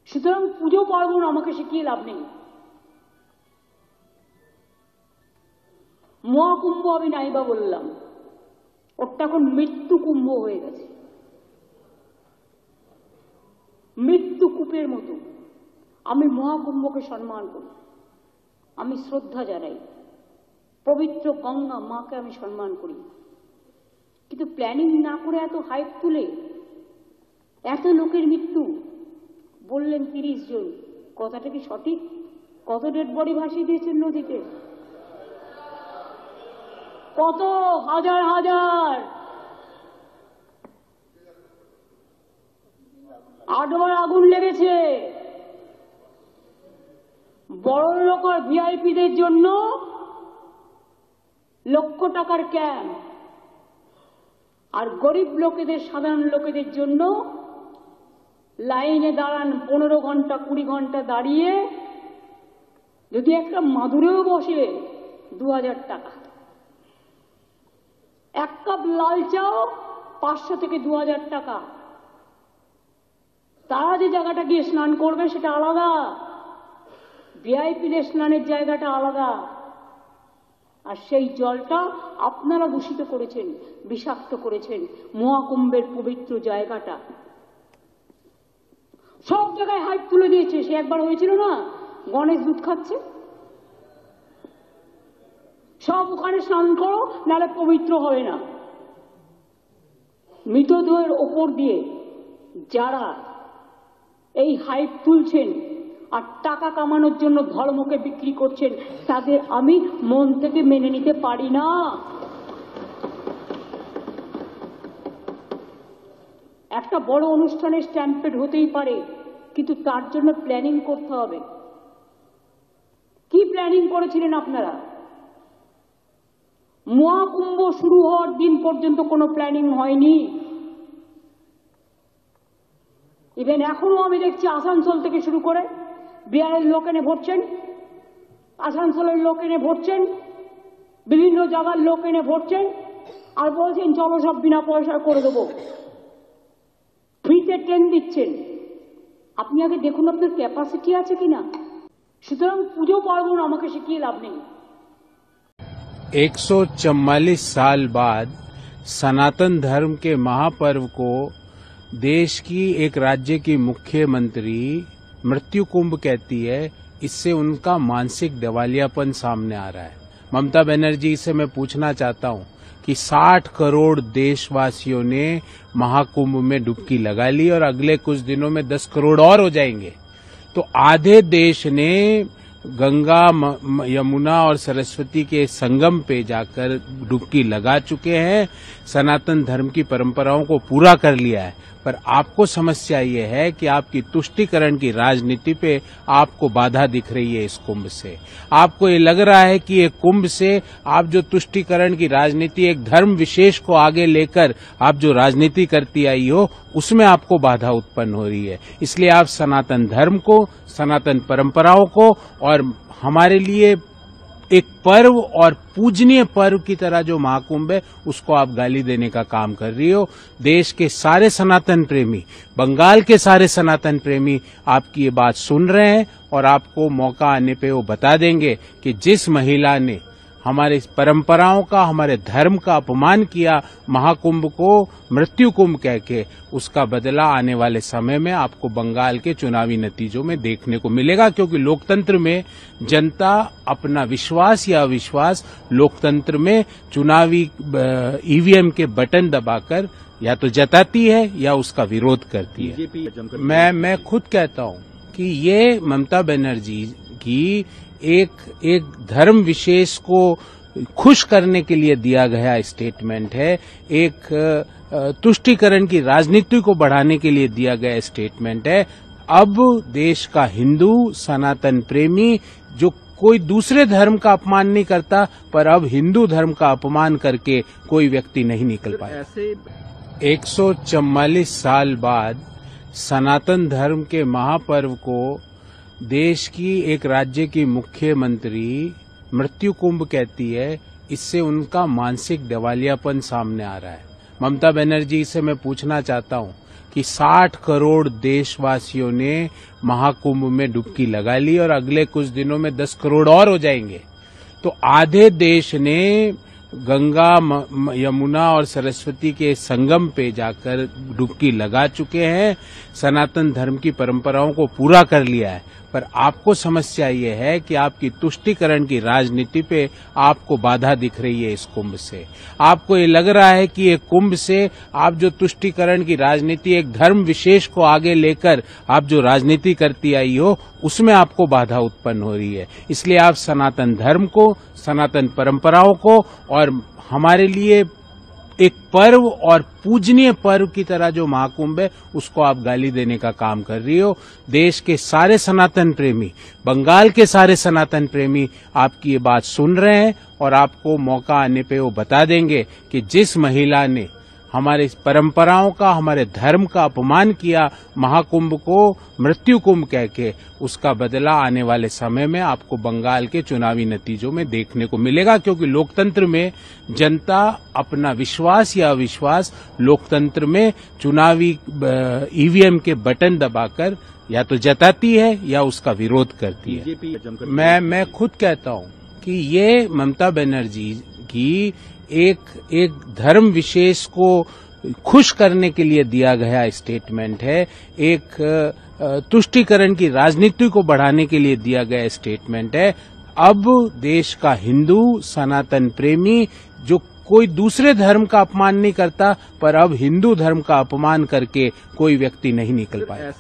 সুতরাং পুজো পার্বণ আমাকে শিখিয়ে লাভ নেই। মহাকুম্ভ আমি নাইবা বললাম, ওটা এখন মৃত্যু কুম্ভ হয়ে গেছে, মৃত্যু কূপের মতো। আমি মহাকুম্ভকে সম্মান করি, আমি শ্রদ্ধা জানাই, পবিত্র গঙ্গা মাকে আমি সম্মান করি, কিন্তু প্ল্যানিং না করে এত হাইপ তুলে এত লোকের মৃত্যু বললেন 30 জন, কথাটা কি সঠিক? কত ডেড বডি ভাসিয়ে দিয়েছেন নদীতে? কত হাজার হাজার, 8 বার আগুন লেগেছে। বড় লোক আর ভিআইপিদের জন্য লক্ষ টাকার ক্যাম্প, আর গরিব লোকেদের, সাধারণ লোকেদের জন্য লাইনে দাঁড়ান 15 ঘন্টা 20 ঘন্টা দাঁড়িয়ে, যদি একটা মাদুরেও বসে 2000 টাকা, এক কাপ লাল চাও 500 থেকে 2000 টাকা। তারা যে জায়গাটা গিয়ে স্নান করবে সেটা আলাদা, ভিআইপিদের স্নানের জায়গাটা আলাদা। আর সেই জলটা আপনারা দূষিত করেছেন, বিষাক্ত করেছেন মহাকুম্ভের পবিত্র জায়গাটা। সব জায়গায় হাইপ তুলে দিয়েছে। সে একবার হয়েছিল না, গণেশ দুধ খাচ্ছে, সব ওখানে স্নান করো নাহলে পবিত্র হবে না। মৃতদেহের ওপর দিয়ে যারা এই হাইপ তুলছেন আর টাকা কামানোর জন্য ধর্মকে বিক্রি করছেন, তাদের আমি মন থেকে মেনে নিতে পারি না। একটা বড় অনুষ্ঠানের স্ট্যাম্পেড হতেই পারে, কিন্তু তার জন্য প্ল্যানিং করতে হবে। কি প্ল্যানিং করেছিলেন আপনারা? মহাকুম্ভ শুরু হওয়ার দিন পর্যন্ত কোনো প্ল্যানিং হয়নি। ইভেন এখনো আমি দেখছি আসানসোল থেকে শুরু করে বিহারের লোক এনে ভরছেন, আসানসোলের লোক এনে ভরছেন, বিভিন্ন জায়গার লোক এনে ভরছেন, আর বলছেন চলো সব বিনা পয়সায় করে দেবো, ফ্রিতে ট্রেন দিচ্ছেন। আপনি আগে দেখুন আপনার ক্যাপাসিটি আছে কিনা। সুতরাং পুজো পার্বণ আমাকে শিখিয়ে লাভ নেই। 144 साल बाद सनातन धर्म के महापर्व को देश की एक राज्य की मुख्यमंत्री मृत्यु कुंभ कहती है। इससे उनका मानसिक दिवालियापन सामने आ रहा है। ममता बनर्जी से मैं पूछना चाहता हूं कि 60 करोड़ देशवासियों ने महाकुंभ में डुबकी लगा ली और अगले कुछ दिनों में 10 करोड़ और हो जाएंगे। तो आधे देश ने गंगा, यमुना और सरस्वती के संगम पे जाकर डुबकी लगा चुके हैं, सनातन धर्म की परंपराओं को पूरा कर लिया है। पर आपको समस्या ये है कि आपकी तुष्टीकरण की राजनीति पे आपको बाधा दिख रही है। इस कुंभ से आपको ये लग रहा है कि ये कुंभ से आप जो तुष्टीकरण की राजनीति, एक धर्म विशेष को आगे लेकर आप जो राजनीति करती आई हो, उसमें आपको बाधा उत्पन्न हो रही है। इसलिए आप सनातन धर्म को, सनातन परंपराओं को और हमारे लिए एक पर्व और पूजनीय पर्व की तरह जो महाकुंभ है, उसको आप गाली देने का काम कर रही हो। देश के सारे सनातन प्रेमी, बंगाल के सारे सनातन प्रेमी आपकी ये बात सुन रहे हैं और आपको मौका आने पे वो बता देंगे कि जिस महिला ने हमारे परंपराओं का, हमारे धर्म का अपमान किया, महाकुंभ को मृत्यु कुंभ कह के, उसका बदला आने वाले समय में आपको बंगाल के चुनावी नतीजों में देखने को मिलेगा। क्योंकि लोकतंत्र में जनता अपना विश्वास या अविश्वास लोकतंत्र में चुनावी ईवीएम के बटन दबाकर या तो जताती है या उसका विरोध करती है। मैं खुद कहता हूं कि ये ममता बनर्जी की एक धर्म विशेष को खुश करने के लिए दिया गया स्टेटमेंट है, एक तुष्टीकरण की राजनीति को बढ़ाने के लिए दिया गया स्टेटमेंट है। अब देश का हिंदू सनातन प्रेमी जो कोई दूसरे धर्म का अपमान नहीं करता, पर अब हिंदू धर्म का अपमान करके कोई व्यक्ति नहीं निकल पाया। 144 साल बाद सनातन धर्म के महापर्व को देश की एक राज्य की मुख्यमंत्री मृत्यु कुंभ कहती है। इससे उनका मानसिक दिवालियापन सामने आ रहा है। ममता बनर्जी से मैं पूछना चाहता हूं कि 60 करोड़ देशवासियों ने महाकुंभ में डुबकी लगा ली और अगले कुछ दिनों में 10 करोड़ और हो जाएंगे। तो आधे देश ने गंगा, यमुना और सरस्वती के संगम पे जाकर डुबकी लगा चुके हैं, सनातन धर्म की परंपराओं को पूरा कर लिया है। पर आपको समस्या ये है कि आपकी तुष्टीकरण की राजनीति पे आपको बाधा दिख रही है इस कुंभ से। आपको ये लग रहा है कि ये कुंभ से आप जो तुष्टीकरण की राजनीति, एक धर्म विशेष को आगे लेकर आप जो राजनीति करती आई हो, उसमें आपको बाधा उत्पन्न हो रही है। इसलिए आप सनातन धर्म को, सनातन परंपराओं को और हमारे लिए एक पर्व और पूजनीय पर्व की तरह जो महाकुंभ है, उसको आप गाली देने का काम कर रही हो। देश के सारे सनातन प्रेमी, बंगाल के सारे सनातन प्रेमी आपकी ये बात सुन रहे हैं और आपको मौका आने पे वो बता देंगे कि जिस महिला ने हमारे परंपराओं का, हमारे धर्म का अपमान किया, महाकुंभ को मृत्यु कुंभ कह के, उसका बदला आने वाले समय में आपको बंगाल के चुनावी नतीजों में देखने को मिलेगा। क्योंकि लोकतंत्र में जनता अपना विश्वास या अविश्वास लोकतंत्र में चुनावी ईवीएम के बटन दबाकर या तो जताती है या उसका विरोध करती है। मैं खुद कहता हूं कि ये ममता बनर्जी की एक धर्म विशेष को खुश करने के लिए दिया गया स्टेटमेंट है, एक तुष्टीकरण की राजनीति को बढ़ाने के लिए दिया गया स्टेटमेंट है। अब देश का हिंदू सनातन प्रेमी जो कोई दूसरे धर्म का अपमान नहीं करता, पर अब हिंदू धर्म का अपमान करके कोई व्यक्ति नहीं निकल पाया।